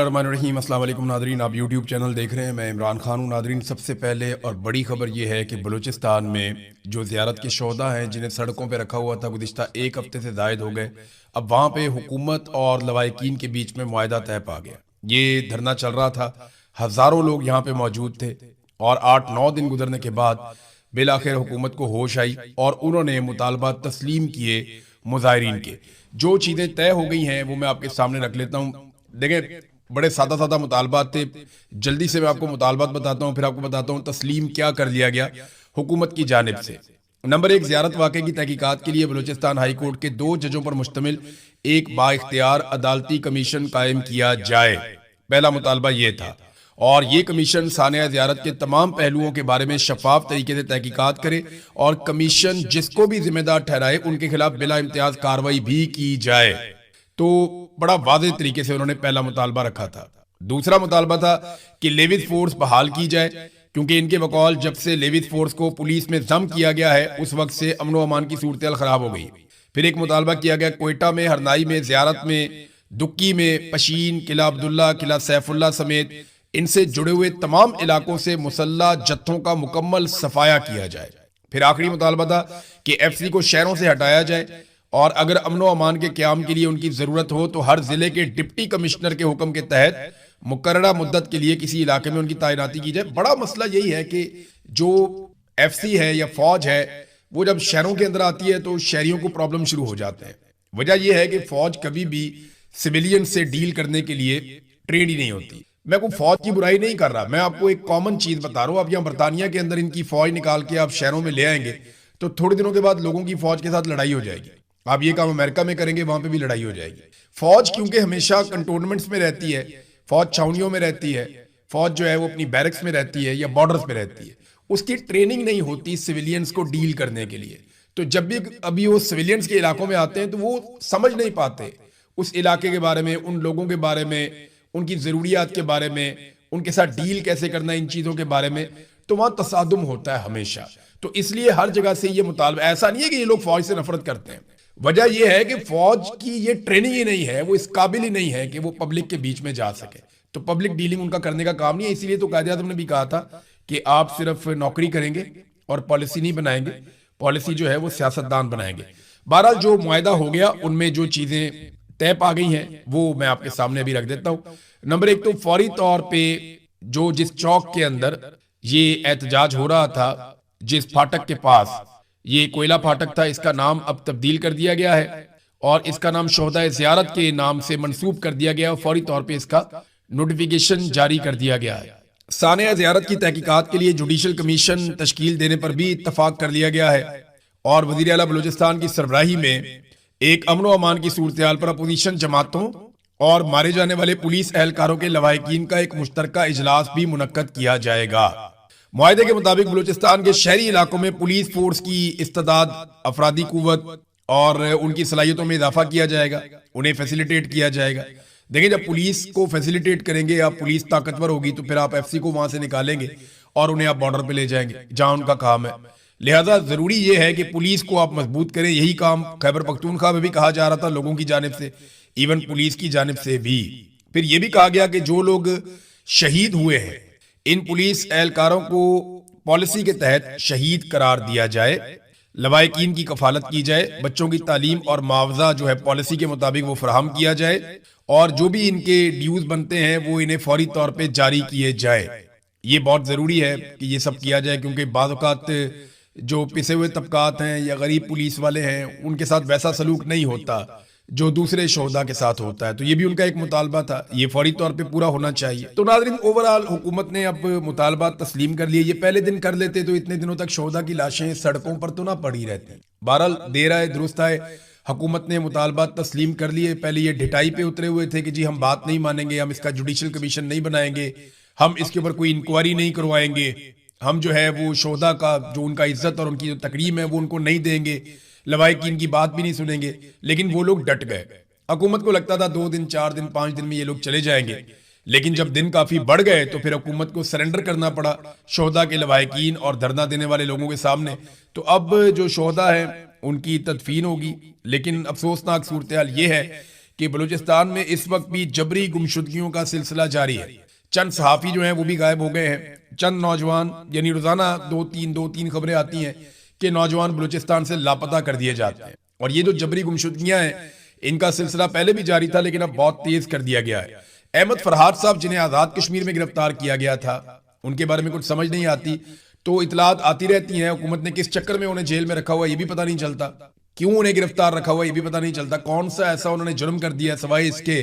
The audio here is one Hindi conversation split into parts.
रहीम अस्सलाम वालेकुम नादरीन, आप यूट्यूब चैनल देख रहे हैं। मैं इमरान खान हूँ। नादरीन, सबसे पहले और बड़ी खबर ये है कि बलूचिस्तान में जो ज़ियारत के शोधा हैं जिन्हें सड़कों पर रखा हुआ था गुज़िश्ता एक हफ्ते से ज़ायद हो गए, अब वहाँ पे हुकूमत और लवाहिकीन के बीच में मुआहदा तय पा गया। ये धरना चल रहा था, हज़ारों लोग यहाँ पे मौजूद थे और 8-9 दिन गुजरने के बाद बिल आखिर हुकूमत को होश आई और उन्होंने मुतालबा तस्लीम किए मुजाहिरीन के। जो चीज़ें तय हो गई हैं वो मैं आपके सामने रख लेता हूँ। देखें, बड़े सादा सादा मुतालबात थे। जल्दी से मैं आपको मुतालबात बताता हूँ, फिर आपको बताता हूँ तस्लीम क्या कर लिया गया हुकूमत की जानिब से। नंबर 1, ज़ियारत वाक़े की तहकीकात के लिए बलूचिस्तान हाई कोर्ट के 2 जजों पर मुश्तमिल एक बाइख्तियार अदालती कमीशन कायम किया जाए। पहला मुतालबा ये था और ये कमीशन सानिया ज़ियारत के तमाम पहलुओं के बारे में शफाफ तरीके से तहकीकात करे और कमीशन जिसको भी जिम्मेदार ठहराए उनके खिलाफ बिला इम्तियाज कार्रवाई भी की जाए। तो बड़ा वाज़ेह तरीके से उन्होंने पहला मुतालबा रखा था। दूसरा मुतालबा था कि लेविस फोर्स बहाल की जाए, क्योंकि इनके बकौल जब से लेविस फोर्स को पुलिस में जम किया गया है उस वक्त से अमन व अमान की सूरत खराब हो गई। फिर एक मुतालबा किया गया कोयटा में, हरनाई में, ज़ियारत में, दुक्की में, पशीन, किला अब्दुल्ला, किला सैफुल्ला समेत इनसे जुड़े हुए तमाम इलाकों से मुसल्ला जत्थों का मुकम्मल सफाया किया जाए। फिर आखिरी मुतालबा था कि FC को शहरों से हटाया जाए और अगर अमन व अमान के क़याम के लिए उनकी ज़रूरत हो तो हर ज़िले के डिप्टी कमिश्नर के हुक्म के तहत मुकर्ररा मुद्दत के लिए किसी इलाके में उनकी तैनाती की जाए। बड़ा मसला यही है कि जो FC है या फौज है वो जब शहरों के अंदर आती है तो शहरियों को प्रॉब्लम शुरू हो जाते हैं। वजह यह है कि फौज कभी भी सिविलियन से डील करने के लिए ट्रेन ही नहीं होती। मैं कोई फौज की बुराई नहीं कर रहा, मैं आपको एक कॉमन चीज बता रहा हूँ। अब यहाँ बरतानिया के अंदर इनकी फौज निकाल के आप शहरों में ले आएंगे तो थोड़े दिनों के बाद लोगों की फौज के साथ लड़ाई हो जाएगी। आप ये काम अमेरिका में करेंगे, वहां पे भी लड़ाई हो जाएगी। फौज क्योंकि हमेशा कंटोनमेंट्स में रहती है, फौज छावनियों में रहती है, फौज जो है वो अपनी बैरक्स में रहती है या बॉर्डर्स पे रहती है, उसकी ट्रेनिंग नहीं होती सिविलियंस को डील करने के लिए। तो जब भी अभी वो सिविलियंस के इलाकों में आते हैं तो वो समझ नहीं पाते उस इलाके के बारे में, उन लोगों के बारे में, उनकी ज़रूरियात के बारे में, उनके साथ डील कैसे करना है, इन चीज़ों के बारे में। तो वहाँ तसादुम होता है हमेशा। तो इसलिए हर जगह से ये मुतालबा, ऐसा नहीं है कि ये लोग फौज से नफरत करते हैं, वजह यह है कि फौज की ये ट्रेनिंग ही नहीं है, वो इस काबिल ही नहीं है कि वो पब्लिक के बीच में जा सके। तो पब्लिक डीलिंग उनका करने का काम नहीं है। इसीलिए तो कायदे-ए-आज़म ने भी कहा था कि आप सिर्फ नौकरी करेंगे और पॉलिसी नहीं बनाएंगे, पॉलिसी जो है वो सियासतदान बनाएंगे। बहरहाल जो मुआहदा हो गया उनमें जो चीजें तय पा गई हैं वो मैं आपके सामने अभी रख देता हूं। नंबर 1 तो फौरी तौर पे जो जिस चौक के अंदर ये एहतजाज हो रहा था, जिस फाटक के पास, ये कोयला फाटक था, इसका नाम अब तब्दील कर दिया गया है और इसका नाम शोहदा ज़ियारत के नाम से मंसूब कर दिया गया और फौरी तौर पे इसका नोटिफिकेशन जारी कर दिया गया है। सानिया ज़ियारत की तहकीकात के लिए जुडिशल कमीशन तश्कील देने पर भी इत्तफाक कर लिया गया है और वज़ीर आला बलूचिस्तान की सरबराही में एक अमन व अमान की सूरत हाल पर अपोजिशन जमातों और मारे जाने वाले पुलिस एहलकारों के लवाहिकीन का एक मुश्तरका इजलास भी मुनक्कद किया जाएगा। मुआहदे के मुताबिक बलूचिस्तान के शहरी इलाकों में पुलिस फोर्स की इस्तेदाद, अफरादी कुव्वत और उनकी सलाहियतों में इजाफा किया जाएगा, उन्हें फैसिलिटेट किया जाएगा। देखिए, जब पुलिस को फैसिलिटेट करेंगे या पुलिस ताकतवर होगी तो फिर आप FC को वहां से निकालेंगे और उन्हें आप बॉर्डर पे ले जाएंगे जहां उनका काम है। लिहाजा जरूरी यह है कि पुलिस को आप मजबूत करें। यही काम खैबर पख्तूनख्वा में भी कहा जा रहा था लोगों की जानिब से, इवन पुलिस की जानिब से भी। फिर यह भी कहा गया कि जो लोग शहीद हुए हैं इन पुलिस एहलकारों को पॉलिसी के तहत शहीद करार दिया जाए, लवाहिकीन की कफालत की जाए, बच्चों की तालीम और मुआवजा जो है पॉलिसी के मुताबिक वो फराहम किया जाए और जो भी इनके ड्यूज बनते हैं वो इन्हें फौरी तौर पे जारी किए जाए। ये बहुत ज़रूरी है कि ये सब किया जाए, क्योंकि बाज़ औक़ात जो पिसे हुए तबकात हैं या गरीब पुलिस वाले हैं उनके साथ वैसा सलूक नहीं होता जो दूसरे शोहदा के साथ होता है। तो ये भी उनका एक मुतालबा था, ये फौरी तौर पे पूरा होना चाहिए। तो नाज़रीन, ओवरऑल हुकूमत ने अब मुतालबा तस्लीम कर लिए। ये पहले दिन कर लेते तो इतने दिनों तक शोहदा की लाशें सड़कों पर तो ना पड़ी रहती। बहरहाल देर आए दुरुस्त आए, हुकूमत ने मुतालबा तस्लीम कर लिए। पहले ये ढिटाई पे उतरे हुए थे कि जी हम बात नहीं मानेंगे, हम इसका जुडिशल कमीशन नहीं बनाएंगे, हम इसके ऊपर कोई इंक्वायरी नहीं करवाएंगे, हम जो है वो शोहदा का जो उनका इज्जत और उनकी जो तकरीम है वो उनको नहीं देंगे, लवाहिकीन की बात भी नहीं सुनेंगे। लेकिन वो लोग डट गए। हुकूमत को लगता था 2 दिन, 4 दिन, 5 दिन में ये लोग चले जाएंगे, लेकिन जब दिन काफी बढ़ गए तो फिर हुकूमत को सरेंडर करना पड़ा शोहदा के लवाहिकीन और धरना देने वाले लोगों के सामने। तो अब जो शोहदा है उनकी तदफीन होगी, लेकिन अफसोसनाक सूरत हाल ये है कि बलूचिस्तान में इस वक्त भी जबरी गुमशुदगियों का सिलसिला जारी है। चंद सहाफ़ी जो हैं वो भी गायब हो गए हैं। चंद नौजवान, यानी रोजाना दो तीन खबरें आती हैं कि नौजवान बलूचिस्तान से लापता कर दिए जाते हैं। और ये जो जबरी गुमशुदगियां हैं, इनका सिलसिला पहले भी जारी था, लेकिन अब बहुत तेज कर दिया गया है। अहमद फरहाद साहब, जिन्हें आजाद कश्मीर में गिरफ्तार किया गया था, उनके बारे में कुछ समझ नहीं आती, तो इतलात आती रहती हैं। हुकूमत ने किस चक्कर में उन्हें जेल में रखा हुआ ये भी पता नहीं चलता, क्यों उन्हें गिरफ्तार रखा हुआ ये भी पता नहीं चलता, कौन सा ऐसा उन्होंने जुर्म कर दिया सवाए इसके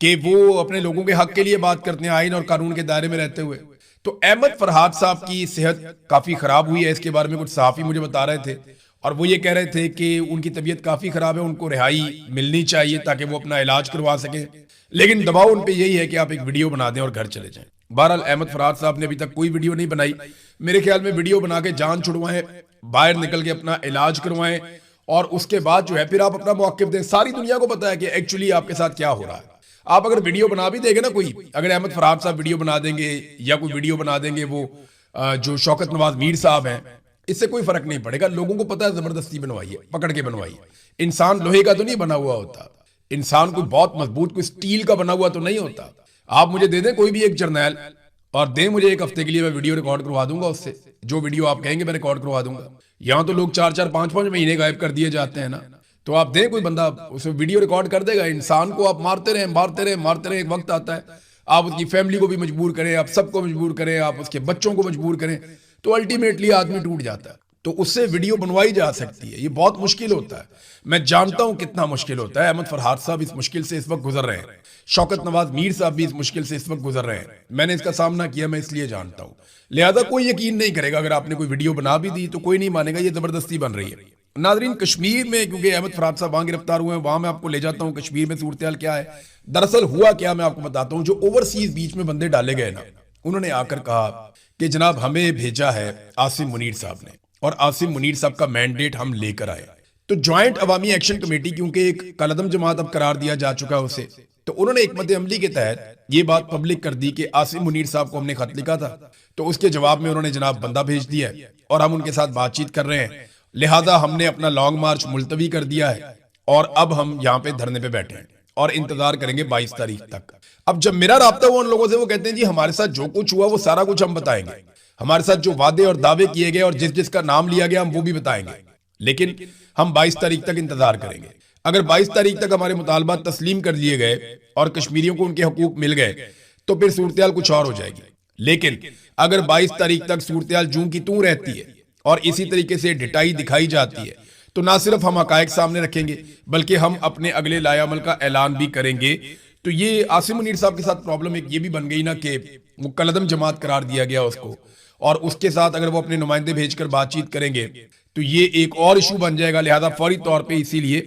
कि वो अपने लोगों के हक के लिए बात करते हैं, आइन और कानून के दायरे में रहते हुए। तो अहमद फरहाद साहब की सेहत काफी खराब हुई है, इसके बारे में कुछ सहाफी मुझे बता रहे थे, और वो ये कह रहे थे कि उनकी तबीयत काफी खराब है, उनको रिहाई मिलनी चाहिए ताकि वो अपना इलाज करवा सके, लेकिन दबाव उन पे यही है कि आप एक वीडियो बना दें और घर चले जाएं। बहरहाल अहमद फरहाद साहब ने अभी तक कोई वीडियो नहीं बनाई। मेरे ख्याल में वीडियो बना के जान छुड़वाएं, बाहर निकल के अपना इलाज करवाएं, और उसके बाद जो है फिर आप अपना मौक़िफ़ दें। सारी दुनिया को पता है कि एक्चुअली आपके साथ क्या हो रहा है। आप अगर वीडियो बना भी देंगे ना, कोई अगर अहमद फरहाद साहब वीडियो बना देंगे या कोई वीडियो बना देंगे वो जो शौकत नवाज मीर साहब हैं, इससे कोई फर्क नहीं पड़ेगा। लोगों को पता है जबरदस्ती बनवाई है, पकड़ के बनवाई है। इंसान लोहे का तो नहीं बना हुआ होता, इंसान कोई बहुत मजबूत, कोई स्टील का बना हुआ तो नहीं होता। आप मुझे दे दें कोई भी एक जर्नैल और दें मुझे एक हफ्ते के लिए, मैं वीडियो रिकॉर्ड करवा दूंगा उससे, जो वीडियो आप कहेंगे मैं रिकॉर्ड करवा दूंगा। यहाँ तो लोग 4-4, 5-5 महीने गायब कर दिए जाते हैं ना, तो आप दें कोई बंदा, उसे वीडियो रिकॉर्ड कर देगा। इंसान को आप मारते रहें, एक वक्त आता है आप उसकी फैमिली को भी मजबूर करें, आप सबको मजबूर करें, आप उसके बच्चों को मजबूर करें, तो अल्टीमेटली आदमी टूट जाता है। तो उससे वीडियो बनवाई जा सकती है। ये बहुत मुश्किल होता है, मैं जानता हूं कितना मुश्किल होता है। अहमद फरहाद साहब इस मुश्किल से इस वक्त गुजर रहे हैं, शौकत नवाज मीर साहब भी इस मुश्किल से इस वक्त गुजर रहे हैं। मैंने इसका सामना किया, मैं इसलिए जानता हूं। लिहाजा कोई यकीन नहीं करेगा, अगर आपने कोई वीडियो बना भी दी तो कोई नहीं मानेगा, ये जबरदस्ती बन रही है। नाजरीन, कश्मीर में क्योंकि अहमद फरहाद साहब वहां गिरफ्तार हुए हैं, वहां मैं आपको ले जाता हूं। कश्मीर में सूरत हाल क्या है, दरअसल हुआ क्या, मैं आपको बताता हूं। जो ओवरसीज बीच में बंदे डाले गए ना, उन्होंने आकर कहा कि जनाब हमें भेजा है आसिम मुनीर साहब ने, और आसिम मुनीर साहब का मैंडेट हम लेकर आए। तो ज्वाइंट अवामी एक्शन कमेटी, क्योंकि एक कलदम जमात अब करार दिया जा चुका है उसे, तो उन्होंने एक मद्दे अमली के तहत ये बात पब्लिक कर दी कि आसिम मुनीर साहब को हमने खत लिखा था, तो उसके जवाब में उन्होंने जनाब बंदा भेज दिया है और हम उनके साथ बातचीत कर रहे हैं। लिहाजा हमने अपना लॉन्ग मार्च मुलतवी कर दिया है और अब हम यहाँ पे धरने पे बैठे हैं और इंतजार करेंगे 22 तारीख तक। अब जब मेरा राब्ता हुआ उन लोगों से, वो कहते हैं जी हमारे साथ जो कुछ हुआ वो सारा कुछ हम बताएंगे, हमारे साथ जो वादे और दावे किए गए और जिस जिसका नाम लिया गया हम वो भी बताएंगे, लेकिन हम 22 तारीख तक इंतजार करेंगे। अगर 22 तारीख तक हमारे मुतालबात तस्लीम कर लिए गए और कश्मीरियों को उनके हकूक मिल गए तो फिर सूरत हाल कुछ और हो जाएगी। लेकिन अगर 22 तारीख तक सूरत हाल जूं की तूं रहती है और इसी तरीके से डिटाई दिखाई जाती है, तो ना सिर्फ हम हकायक सामने रखेंगे बल्कि हम अपने अगले लायामल का ऐलान भी करेंगे। तो ये आसिम मुनीर साहब के साथ प्रॉब्लम एक ये भी बन गई ना कि वो कलदम जमात करार दिया गया उसको, और उसके साथ अगर वो अपने नुमाइंदे भेजकर बातचीत करेंगे तो ये एक और इशू बन जाएगा। लिहाजा फौरी तौर पे इसीलिए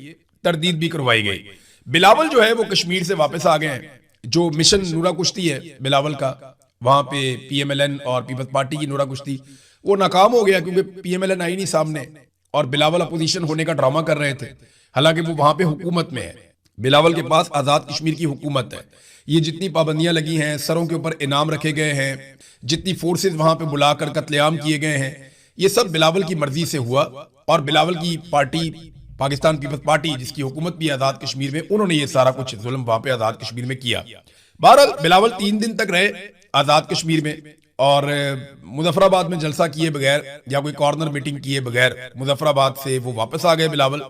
तरदीद भी करवाई गई। बिलावल जो है वो कश्मीर से वापस आ गए हैं। जो मिशन नूरा कुश्ती है बिलावल का, वहां पे PMLN और पीपल्स पार्टी की नूरा कुश्ती वो नाकाम हो गया, क्योंकि PMLN आई नहीं सामने और बिलावल अपोजिशन होने का ड्रामा कर रहे थे। हालांकि वो वहां पे हुकूमत में है, बिलावल के पास आजाद कश्मीर की हुकूमत है। ये जितनी पाबंदियां लगी हैं, सरों के ऊपर इनाम रखे गए हैं, जितनी फोर्सेज वहां पे बुलाकर कत्लेआम किए गए हैं, ये सब बिलावल की मर्जी से हुआ। और बिलावल की पार्टी पाकिस्तान पीपल्स पार्टी, जिसकी हुकूमत भी आजाद कश्मीर में, उन्होंने ये सारा कुछ जुल्म वहां पे आजाद कश्मीर में किया। बहरहाल बिलावल 3 दिन तक रहे आजाद कश्मीर में और मुजफ्फराबाद में जलसा किए बगैर या कोई कॉर्नर मीटिंग किए बगैर मुजफ्फराबाद से वो वापस आ गए बिलावल।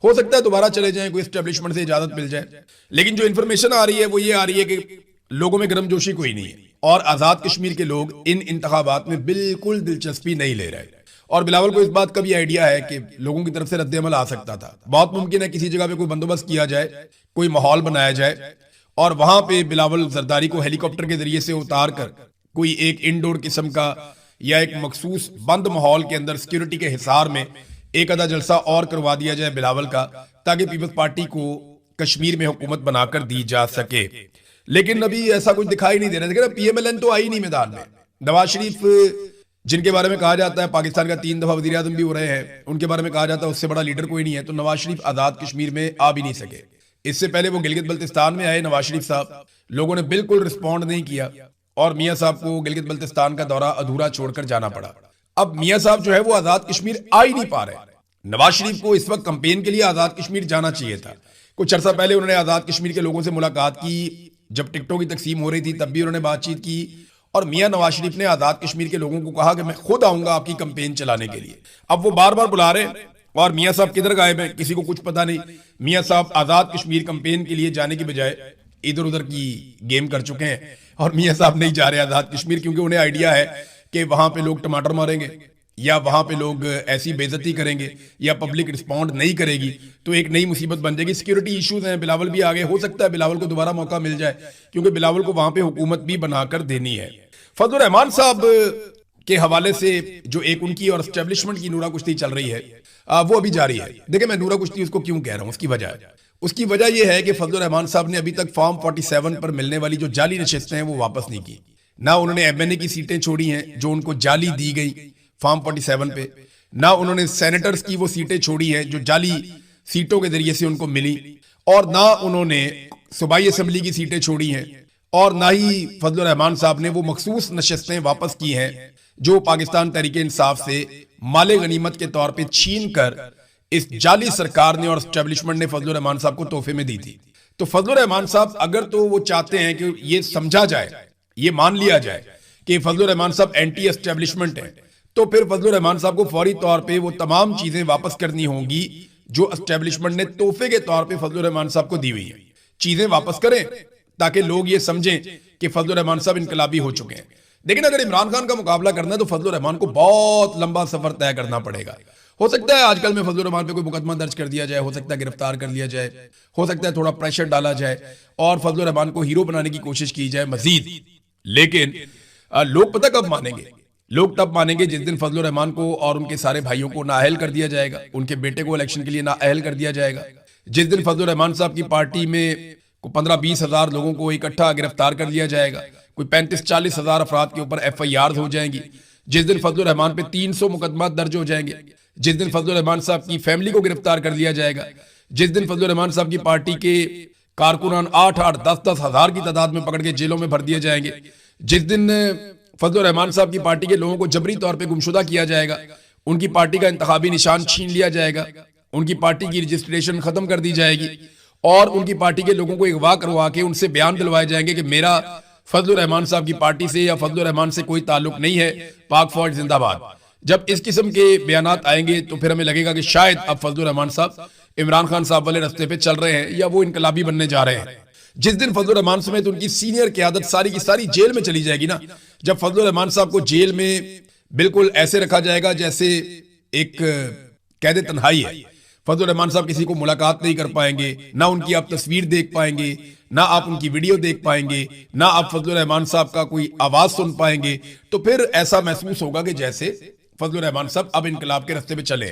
हो सकता है दोबारा चले जाएं, कोई एस्टेब्लिशमेंट से इजाजत मिल जाए, लेकिन जो इंफॉर्मेशन आ रही है वो ये आ रही है कि लोगों में गर्मजोशी कोई नहीं है और आजाद कश्मीर के लोग इन इंतखाबात में बिल्कुल दिलचस्पी नहीं ले रहे। और बिलावल को इस बात का भी आइडिया है कि लोगों की तरफ से रद्द-ए-अमल आ सकता था। बहुत मुमकिन है किसी जगह पे कोई बंदोबस्त किया जाए, कोई माहौल बनाया जाए और वहां पे बिलावल जरदारी को हेलीकॉप्टर के जरिए से उतार कर कोई एक इंडोर किस्म का या एक मखसूस बंद माहौल के अंदर सिक्योरिटी के हिसार में एक आधा जलसा और करवा दिया जाए बिलावल का, ताकि पीपल्स पार्टी को कश्मीर में हुकूमत बनाकर दी जा सके। लेकिन अभी ऐसा कुछ दिखाई नहीं दे रहा है। PMLN तो आई नहीं मैदान में। नवाज शरीफ, जिनके बारे में कहा जाता है पाकिस्तान का 3 दफा वजीर आजम भी हो रहे हैं, उनके बारे में कहा जाता है उससे बड़ा लीडर कोई नहीं है, तो नवाज शरीफ आजाद कश्मीर में आ भी नहीं सके। इससे पहले वो गिलगित बल्तिस्तान में आए नवाज शरीफ साहब, लोगों ने बिल्कुल रिस्पॉन्ड नहीं किया और मियां साहब को गिलगित बल्तिस्तान का दौरा अधूरा छोड़कर जाना पड़ा। अब मियां साहब जो है वो आजाद कश्मीर आ ही नहीं पा रहे। नवाज शरीफ को इस वक्त कैंपेन के लिए आजाद कश्मीर जाना चाहिए था, कुछ अर्सा पहले उन्होंने आज़ाद कश्मीर के लोगों से मुलाकात की, जब टिकटों की तकसीम हो रही थी तब भी उन्होंने बातचीत की, और मियां नवाज शरीफ ने आज़ाद कश्मीर के लोगों को कहा कि मैं खुद आऊंगा आपकी कैंपेन चलाने के लिए। अब वो बार बार बुला रहे हैं और मियां साहब किधर गायब हैं, किसी को कुछ पता नहीं। मियां साहब आज़ाद कश्मीर कैंपेन के लिए जाने की बजाय इधर उधर की गेम कर चुके हैं, और मियां साहब नहीं जा रहे आज़ाद कश्मीर, क्योंकि उन्हें आइडिया है कि वहां पे लोग टमाटर मारेंगे या वहां पे लोग ऐसी बेइज्जती करेंगे या पब्लिक रिस्पॉन्ड नहीं करेगी तो एक नई मुसीबत बन जाएगी। सिक्योरिटी इश्यूज हैं, बिलावल भी आगे, हो सकता है बिलावल को दोबारा मौका मिल जाए, क्योंकि बिलावल को वहां पे हुकूमत भी बनाकर देनी है। फजलुर रहमान साहब के हवाले से जो एक उनकी और एस्टेब्लिशमेंट की नूरा कुश्ती चल रही है वो अभी जारी है। देखिए मैं नूरा कुश्ती उसको क्यों कह रहा हूं, उसकी वजह यह है कि फजलुर रहमान साहब ने अभी तक फॉर्म 47 पर मिलने वाली जो जाली नशिस्तें हैं वो वापस नहीं की। ना उन्होंने एमएनए की सीटें छोड़ी हैं जो उनको जाली दी गई फॉर्म 47 पे, ना उन्होंने सेनेटर्स की वो सीटें छोड़ी हैं जो जाली सीटों के जरिए से उनको मिली, और ना उन्होंने सूबाई असेंबली की सीटें छोड़ी हैं, और ना ही फजलुर रहमान साहब ने वो मखसूस नशिस्तें वापस की हैं जो पाकिस्तान तहरीक इंसाफ से माले गनीमत के तौर पे छीन कर इस जाली सरकार ने और एस्टेब्लिशमेंट ने फजलुर रहमान साहब को तोहफे में दी थी। तो फजलुर रहमान साहब अगर तो वो चाहते हैं कि ये समझा जाए, ये मान लिया जाए कि फजलुर रहमान साहब एंटी एस्टेब्लिशमेंट है, तो फिर फजलुर रहमान साहब को फौरी तौर पे वो तमाम चीजें वापस करनी होंगी जो एस्टेब्लिशमेंट ने तोहफे के तौर पे फजलुर रहमान साहब को दी हुई है। चीजें वापस करें ताकि लोग ये समझें कि फजलुर रहमान साहब इनकलाबी हो चुके हैं। लेकिन अगर इमरान खान का मुकाबला करना है तो फजलुर रहमान को बहुत लंबा सफर तय करना पड़ेगा। हो सकता है आजकल में फजलुर रहमान पे कोई मुकदमा दर्ज कर दिया जाए, हो सकता है गिरफ्तार कर लिया जाए, हो सकता है थोड़ा प्रेशर डाला जाए और फजलुर रहमान को हीरो बनाने की कोशिश की जाए मजीद। लेकिन लोग पता कब मानेंगे? लोग तब मानेंगे जिस दिन फजलुर रहमान को और उनके सारे भाइयों को नाअहल कर दिया जाएगा, उनके बेटे को इलेक्शन के लिए नाअहल कर दिया जाएगा, जिस दिन फजलुर रहमान साहब की पार्टी में 15-20 हजार लोगों को इकट्ठा गिरफ्तार कर लिया जाएगा, कोई 35-40 हजार अफराद के ऊपर FIR हो जाएंगी, जिस दिन फजलुर रहमान पे 300 मुकदमा दर्ज हो जाएंगे, जिस दिन फजलुर रहमान साहब की फैमिली को गिरफ्तार कर लिया जाएगा, जिस दिन फजलुर रहमान साहब की पार्टी के कारकुनान 8-8, 10-10 हजार की तादाद में पकड़ के जेलों में भर दिए जाएंगे, जिस दिन फजलुर रहमान साहब की पार्टी के लोगों को जबरी तौर पे गुमशुदा किया जाएगा, उनकी पार्टी का इंतखाबी निशान छीन लिया जाएगा, उनकी पार्टी की रजिस्ट्रेशन खत्म कर दी जाएगी और उनकी पार्टी के लोगों को अगवा करवा के उनसे बयान दिलवाए जाएंगे कि मेरा फजलुर रहमान साहब की पार्टी से या फजलुर रहमान से कोई ताल्लुक नहीं है, पाक फौज जिंदाबाद। जब इस किस्म के बयानात आएंगे तो फिर हमें लगेगा कि शायद अब फजलुर रहमान साहब इमरान खान साहब वाले रास्ते पे चल रहे हैं या वो इनकलाबी बनने जा रहे हैं। जिस दिन फजलुर रहमान समेत उनकी सीनियर क़यादत सारी की सारी जेल में चली जाएगी ना, जब फजलुर रहमान साहब को जेल में बिल्कुल ऐसे रखा जाएगा जैसे एक कैद तन्हाई है, फजलुर रहमान साहब किसी को मुलाकात नहीं कर पाएंगे, ना उनकी आप तस्वीर देख पाएंगे, ना आप उनकी वीडियो देख पाएंगे, ना आप फजलुर रहमान साहब का कोई आवाज सुन पाएंगे, तो फिर ऐसा महसूस होगा कि जैसे फजलुर रहमान साहब अब इनकलाब के रास्ते पे चले।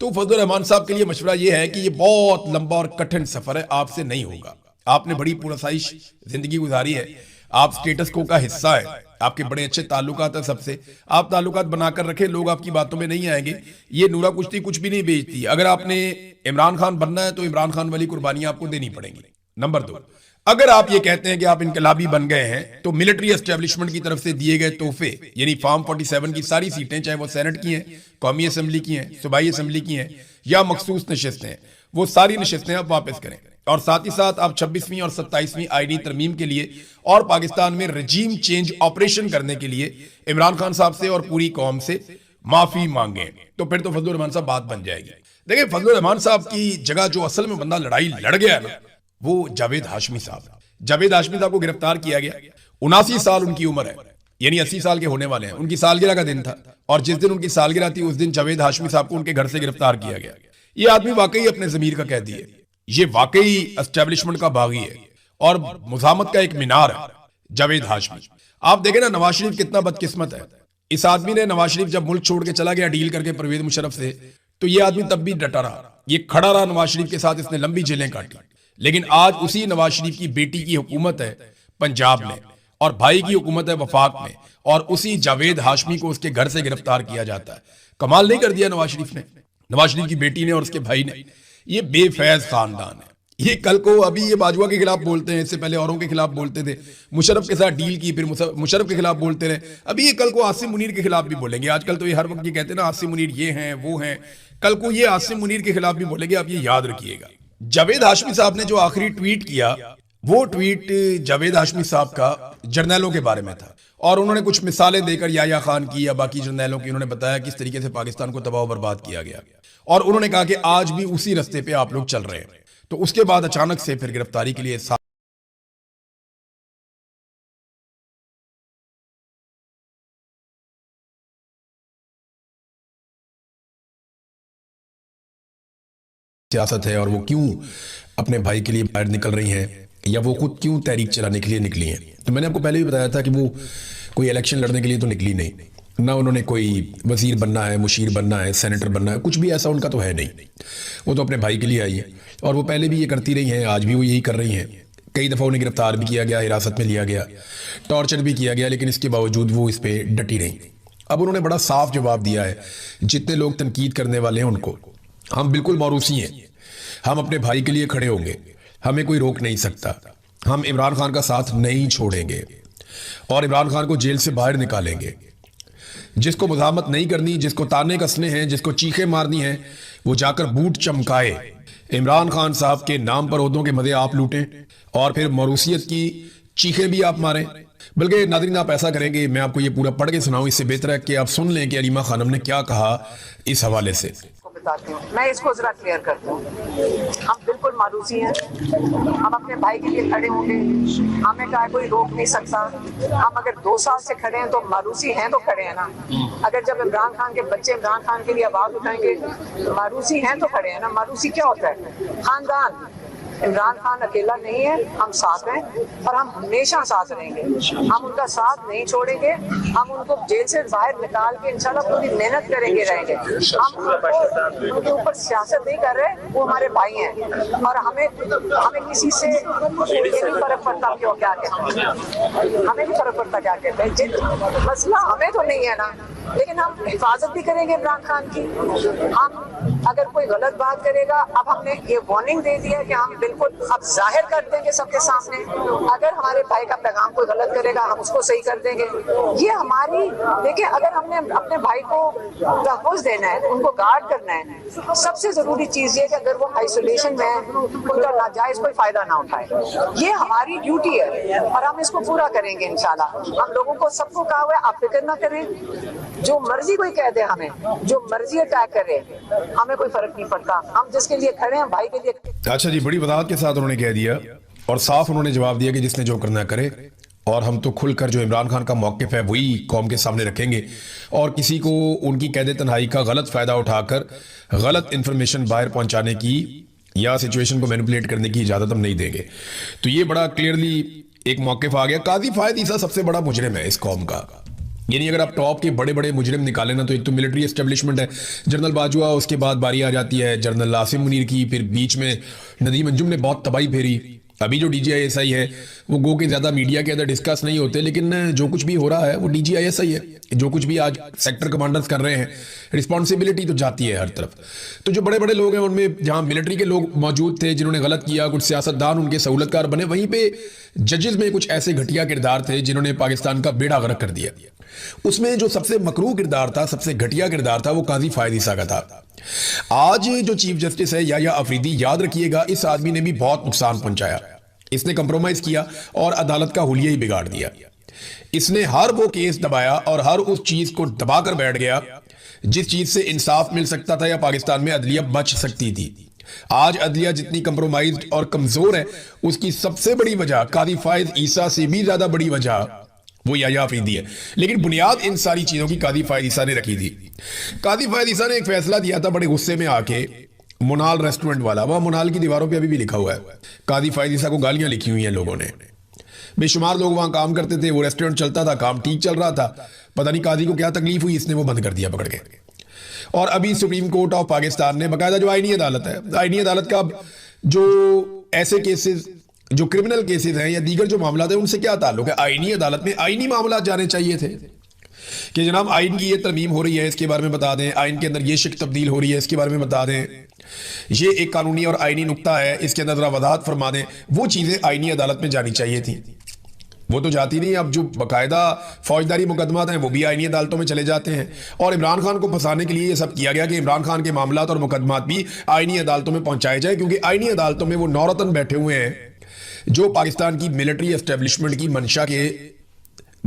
तो फजलुर रहमान साहब के लिए मशवरा यह है कि ये बहुत लंबा और कठिन सफर है, आपसे नहीं होगा। आपने बड़ी पुरसाइश जिंदगी गुजारी है, आप स्टेटस को का हिस्सा है, आपके बड़े अच्छे ताल्लुकात है सबसे, आप ताल्लुकात बनाकर रखें, लोग आपकी बातों में नहीं आएंगे। ये नूरा कुश्ती कुछ भी नहीं बेचती। अगर आपने इमरान खान बनना है तो इमरान खान वाली कुर्बानियां आपको देनी पड़ेंगी। नंबर 2, अगर आप ये कहते हैं कि आप इनकलाबी बन गए हैं तो मिलिट्री एस्टेब्लिशमेंट की तरफ से दिए गए तोहफे यानी फॉर्म 47 की सारी सीटें, चाहे वो सेनेट की हैं, कौमी असेंबली की हैं, सूबाई असेंबली की हैं या मखसूस नशिस्तें हैं, वो सारी नशिस्तें आप वापस करें और साथ ही साथ आप 26वीं और 27वीं आईनी तरमीम के लिए और पाकिस्तान में रजीम चेंज ऑपरेशन करने के लिए इमरान खान साहब से और पूरी कौम से माफी मांगे, तो फिर तो फजलुर रहमान साहब बात बन जाएगी। देखिए फजलुर रहमान साहब की जगह जो असल में बंदा लड़ाई लड़ गया है ना, वो जावेद हाशमी साहब। जावेद हाशमी साहब को गिरफ्तार किया गया, 79 साल उनकी उम्र है, यानी 80 साल के होने वाले हैं। उनकी सालगिरह का दिन था और जिस दिन उनकी सालगिरह थी उस दिन जावेद हाशमी साहब को उनके घर से गिरफ्तार किया गया। ये आदमी वाकई अपने जमीर का कैदी है, ये वाकई एस्टेब्लिशमेंट का बागी है और मुजामत का एक मीनार है जावेद हाशमी। आप देखें ना नवाज शरीफ कितना बदकिस्मत है। इस आदमी ने, नवाज शरीफ जब मुल्क छोड़ के चला गया डील करके परवेज मुशर्रफ से, तो ये आदमी तब भी डटा रहा, ये खड़ा रहा नवाज शरीफ के साथ, इसने लंबी जेलें काटी। लेकिन आज उसी नवाज शरीफ की बेटी की हुकूमत है पंजाब में और भाई की हुकूमत है वफाक में, और उसी जावेद हाशमी को उसके घर से गिरफ्तार किया जाता है। कमाल नहीं कर दिया नवाज शरीफ ने, नवाज शरीफ की बेटी ने और उसके भाई ने। ये बेफैज खानदान है। ये कल को अभी ये बाजवा के खिलाफ बोलते हैं, इससे पहले औरों के खिलाफ बोलते थे, मुशर्रफ के साथ डील की, फिर मुशर्रफ के खिलाफ बोलते रहे, अभी ये कल को आसिम मुनीर के खिलाफ भी बोलेंगे। आजकल तो ये हर वक्त ये कहते हैं ना आसिम मुनीर ये हैं वो हैं, कल को ये आसिम मुनीर के खिलाफ भी बोलेंगे, आप ये याद रखिएगा। जावेद हाशमी साहब ने जो आखिरी ट्वीट किया, वो ट्वीट जावेद हाशमी साहब का जर्नैलों के बारे में था और उन्होंने कुछ मिसालें देकर याह्या खान की या बाकी जर्नैलों की उन्होंने बताया किस तरीके से पाकिस्तान को तबाह बर्बाद किया गया और उन्होंने कहा कि आज भी उसी रास्ते पे आप लोग चल रहे हैं। तो उसके बाद अचानक से फिर गिरफ्तारी के लिए सियासत है और वो क्यों अपने भाई के लिए बाहर निकल रही हैं या वो खुद क्यों तहरीक चलाने के लिए निकली हैं। तो मैंने आपको पहले भी बताया था कि वो कोई इलेक्शन लड़ने के लिए तो निकली नहीं, ना उन्होंने कोई वजीर बनना है, मुशीर बनना है, सेनेटर बनना है, कुछ भी ऐसा उनका तो है नहीं। वो तो अपने भाई के लिए आई है और वो पहले भी ये करती रही हैं, आज भी वो यही कर रही हैं। कई दफ़ा उन्हें गिरफ्तार भी किया गया, हिरासत में लिया गया, टॉर्चर भी किया गया, लेकिन इसके बावजूद वो इस पर डटी रही। अब उन्होंने बड़ा साफ जवाब दिया है जितने लोग तनकीद करने वाले हैं उनको, हम बिल्कुल मौरूसी हैं, हम अपने भाई के लिए खड़े होंगे, हमें कोई रोक नहीं सकता, हम इमरान खान का साथ नहीं छोड़ेंगे और इमरान खान को जेल से बाहर निकालेंगे। जिसको मुज़ाहमत नहीं करनी, जिसको ताने कसने हैं, जिसको चीखें मारनी हैं, वो जाकर बूट चमकाए। इमरान खान साहब के नाम पर ओहदों के मजे आप लूटें और फिर मरूसियत की चीखें भी आप मारें। बल्कि नाज़रीन आप ऐसा करेंगे, मैं आपको ये पूरा पढ़ के सुनाऊं, इससे बेहतर है कि आप सुन लें कि अलीमा खानम ने क्या कहा इस हवाले से। मैं इसको जरा क्लियर करती हूँ। हम बिल्कुल मारूसी हैं, हम अपने भाई के लिए खड़े होंगे, हमें कहा कोई रोक नहीं सकता। हम अगर 2 साल से खड़े हैं तो मारूसी हैं तो खड़े हैं ना। अगर जब इमरान खान के बच्चे इमरान खान के लिए आवाज उठाएंगे तो मारूसी हैं तो खड़े हैं ना। मारूसी क्या होता है? खानदान। इमरान खान अकेला नहीं है, हम साथ हैं और हम हमेशा साथ रहेंगे। हम उनका साथ नहीं छोड़ेंगे, हम उनको जेल से बाहर निकाल के इंशाल्लाह पूरी मेहनत करेंगे रहेंगे। हम उनके ऊपर सियासत नहीं कर रहे, वो हमारे भाई हैं और हमें किसी से ये नहीं फर्क पड़ता क्यों क्या कहते हैं, हमें नहीं फर्क पड़ता क्या कहते हैं। मसला हमें तो नहीं है ना, लेकिन हम हिफाजत भी करेंगे इमरान खान की। हम अगर कोई गलत बात करेगा, अब हमने ये वार्निंग दे दिया कि हम बिल्कुल अब जाहिर कर देंगे सबके सामने। अगर हमारे भाई का पैगाम कोई गलत करेगा, हम उसको सही कर देंगे। ये हमारी देखिए, अगर हमने अपने भाई को तहफ़्फ़ुज़ देना है, उनको गार्ड करना है, सबसे जरूरी चीज ये कि अगर वो आइसोलेशन में है, उनका नाजायज कोई फायदा ना उठाए। ये हमारी ड्यूटी है और हम इसको पूरा करेंगे इंशाल्लाह। हम लोगों को सबको कहा हुआ है आप फिक्र ना करें, जो मर्जी कोई कह दे, हमें जो मर्जी अटैक करे, हमें कोई फर्क नहीं पड़ता। हम जिसके लिए खड़े हैं, भाई के लिए। अच्छा जी, बड़ी वजाहत के साथ उन्होंने कह दिया और साफ उन्होंने जवाब दिया कि जिसने जो करना करे और हम तो खुलकर जो इमरान खान का मौक़िफ़ है वही कौम के सामने रखेंगे और किसी को उनकी कैद तन्हाई का गलत फ़ायदा उठाकर गलत इन्फॉर्मेशन बाहर पहुंचाने की या सिचुएशन को मैनिपुलेट करने की इजाज़त हम नहीं देंगे। तो ये बड़ा क्लियरली एक मौक़िफ़ आ गया। काजी फायद ईसा सबसे बड़ा मुजरिम है इस कौम का, यानी अगर आप टॉप के बड़े बड़े मुजरिम निकालें ना, तो एक तो मिलिट्री एस्टेब्लिशमेंट है, जनरल बाजवा, उसके बाद बारी आ जाती है जनरल आसिम मुनीर की, फिर बीच में नदीम अंजुम ने बहुत तबाही फेरी। अभी जो DGISI है वो गो के ज़्यादा मीडिया के अंदर डिस्कस नहीं होते, लेकिन जो कुछ भी हो रहा है वो DGISI है। जो कुछ भी आज सेक्टर कमांडर्स कर रहे हैं, रिस्पॉन्सिबिलिटी तो जाती है हर तरफ। तो जो बड़े बड़े लोग हैं उनमें जहाँ मिलिट्री के लोग मौजूद थे जिन्होंने गलत किया, कुछ सियासतदान उनके सहूलतकार बने, वहीं पे जजेस में कुछ ऐसे घटिया किरदार थे जिन्होंने पाकिस्तान का बेड़ा गर्क कर दिया। उसमें जो सबसे मकरूह किरदार था, सबसे घटिया किरदार था, वो काजी फायद ईसा का था। आज जो चीफ जस्टिस है याह्या अफरीदी, याद रखिएगा, इस आदमी ने भी बहुत नुकसान पहुंचाया। इसने कंप्रोमाइज किया और अदालत का हुलिया ही बिगाड़ दिया। इसने हर वो केस दबाया और हर उस चीज को दबाकर बैठ गया जिस चीज से इंसाफ मिल सकता था या पाकिस्तान में अदलिया बच सकती थी। आज अदलिया जितनी कंप्रोमाइज्ड और कमजोर है, उसकी सबसे बड़ी वजह, काजी फायद ईसा से भी ज्यादा बड़ी वजह, वो याह्या अफरीदी है। लेकिन बुनियाद इन सारी चीजों की काजी फायद ईसा ने रखी थी। काजी फायद ईसा ने एक फैसला दिया था बड़े गुस्से में आके, मुनाल रेस्टोरेंट वाला, वह मुनाल की दीवारों पे अभी भी लिखा हुआ है, काजी फायद ईसा को गालियां लिखी हुई हैं लोगों ने। बेशुमार लोग वहां काम करते थे, वो रेस्टोरेंट चलता था, काम ठीक चल रहा था, पता नहीं काजी को क्या तकलीफ हुई, इसने वो बंद कर दिया पकड़ के। और अभी सुप्रीम कोर्ट ऑफ पाकिस्तान ने बाकायदा, जो आईनी अदालत है, आईनी अदालत का जो ऐसे केसेस, जो क्रिमिनल केसेस हैं या दीगर जो मामला है, उनसे क्या ताल्लुक है? आईनी अदालत में आईनी मामला जाने चाहिए थे कि जनाब आइन की ये तरमीम हो रही है, इसके बारे में बता दें, आइन के अंदर ये शिक तब्दील हो रही है, इसके बारे में बता दें, ये एक कानूनी और आईनी नुक्ता है, इसके अंदर जरा वजाहत फरमा दें। वो चीज़ें आईनी अदालत में जानी चाहिए थी। वो तो जाती नहीं। अब जो बाकायदा फौजदारी मुकदमात हैं वो भी आईनी अदालतों में चले जाते हैं, और इमरान खान को फंसाने के लिए ये सब किया गया कि इमरान खान के मामलात और मुकदमात भी आईनी अदालतों में पहुंचाए जाए, क्योंकि आईनी अदालतों में वो नौरतन बैठे हुए हैं जो पाकिस्तान की मिलिट्री एस्टेब्लिशमेंट की मंशा के